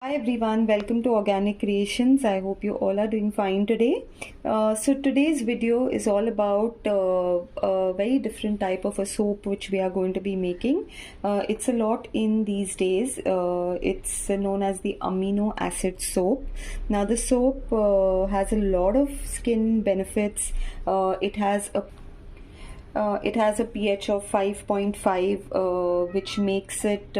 Hi everyone, welcome to Organic Creations. I hope you all are doing fine today. So today's video is all about a very different type of a soap which we are going to be making. It's a lot in these days. It's known as the amino acid soap. Now the soap has a lot of skin benefits. It has a pH of 5.5, which makes it,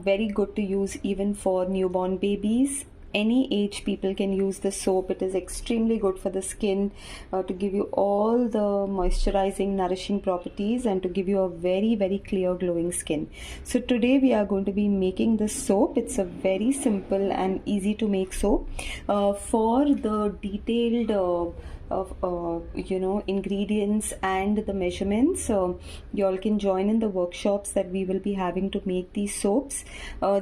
very good to use even for newborn babies. Any age people can use the soap. It is extremely good for the skin, to give you all the moisturizing, nourishing properties and to give you a very, very clear, glowing skin. So today we are going to be making this soap. It's a very simple and easy to make soap. For the detailed ingredients and the measurements, you all can join in the workshops that we will be having to make these soaps.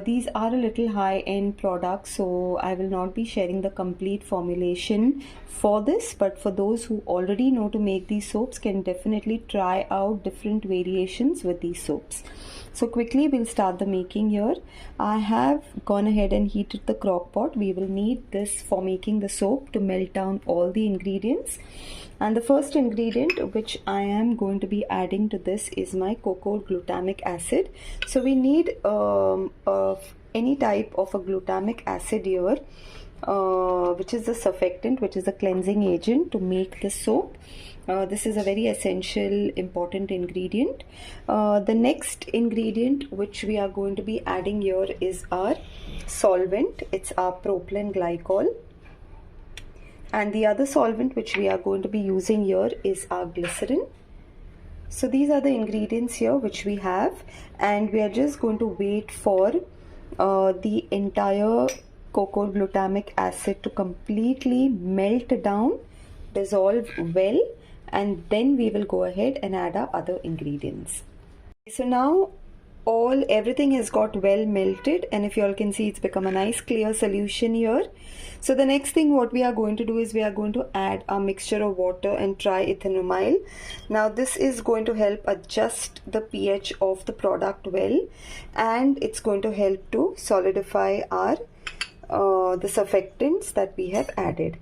These are a little high-end products, so I will not be sharing the complete formulation for this, but for those who already know to make these soaps can definitely try out different variations with these soaps. So quickly we'll start the making here. I have gone ahead and heated the crock pot. We will need this for making the soap to melt down all the ingredients. And the first ingredient which I am going to be adding to this is my cocoa glutamic acid. So we need any type of a glutamic acid here, which is the surfactant, which is a cleansing agent to make the soap. This is a very essential, important ingredient. The next ingredient which we are going to be adding here is our solvent. It's our propylene glycol. And the other solvent which we are going to be using here is our glycerin. So these are the ingredients here which we have, and we are just going to wait for the entire cocoa glutamic acid to completely melt down, dissolve well, and then we will go ahead and add our other ingredients. So now everything has got well melted, and if you all can see, it's become a nice clear solution here. So the next thing what we are going to do is we are going to add a mixture of water and triethylamine. Now this is going to help adjust the pH of the product well, and it's going to help to solidify our the surfactants that we have added.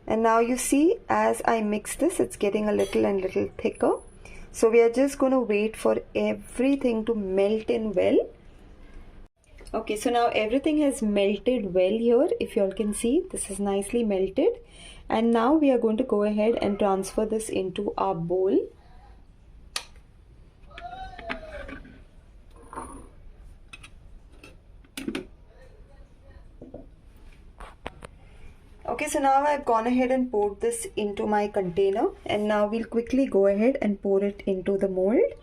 And now you see, as I mix this, it's getting a little thicker. So we are just going to wait for everything to melt in well. Okay, so now everything has melted well here. If you all can see, this is nicely melted. And now we are going to go ahead and transfer this into our bowl. Okay, so now I've gone ahead and poured this into my container, and now we'll quickly go ahead and pour it into the mold.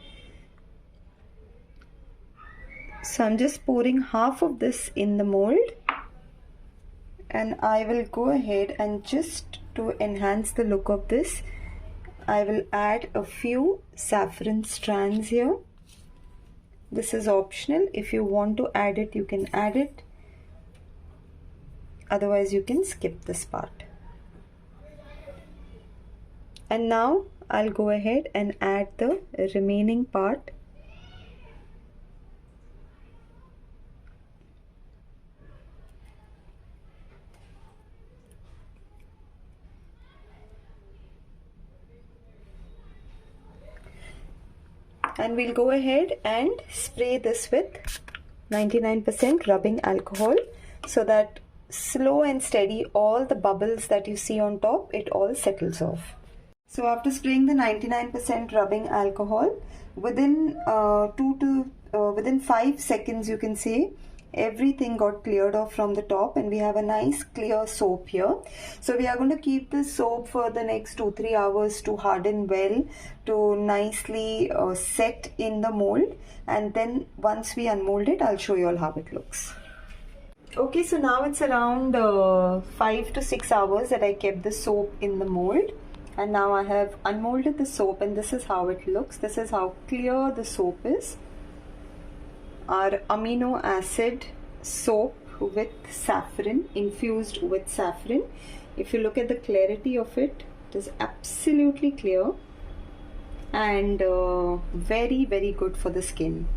So I'm just pouring half of this in the mold, and I will go ahead and just to enhance the look of this, I will add a few saffron strands here. This is optional. If you want to add it, you can add it. Otherwise you can skip this part. And now I'll go ahead and add the remaining part. And we'll go ahead and spray this with 99% rubbing alcohol, so that slow and steady all the bubbles that you see on top, it all settles off. So after spraying the 99% rubbing alcohol, within 5 seconds you can see everything got cleared off from the top, and we have a nice clear soap here. So we are going to keep this soap for the next 2-3 hours to harden well, to nicely set in the mold, and then once we unmold it, I'll show you all how it looks. Okay, so now it's around 5 to 6 hours that I kept the soap in the mold, and now I have unmolded the soap, and this is how it looks. This is how clear the soap is. Our amino acid soap with saffron, infused with saffron. If you look at the clarity of it, it is absolutely clear and very, very good for the skin.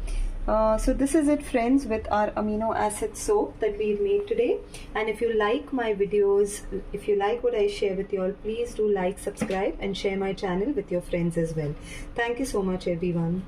So this is it, friends, with our amino acid soap that we've made today. And if you like my videos, if you like what I share with you all, please do like, subscribe and share my channel with your friends as well. Thank you so much, everyone.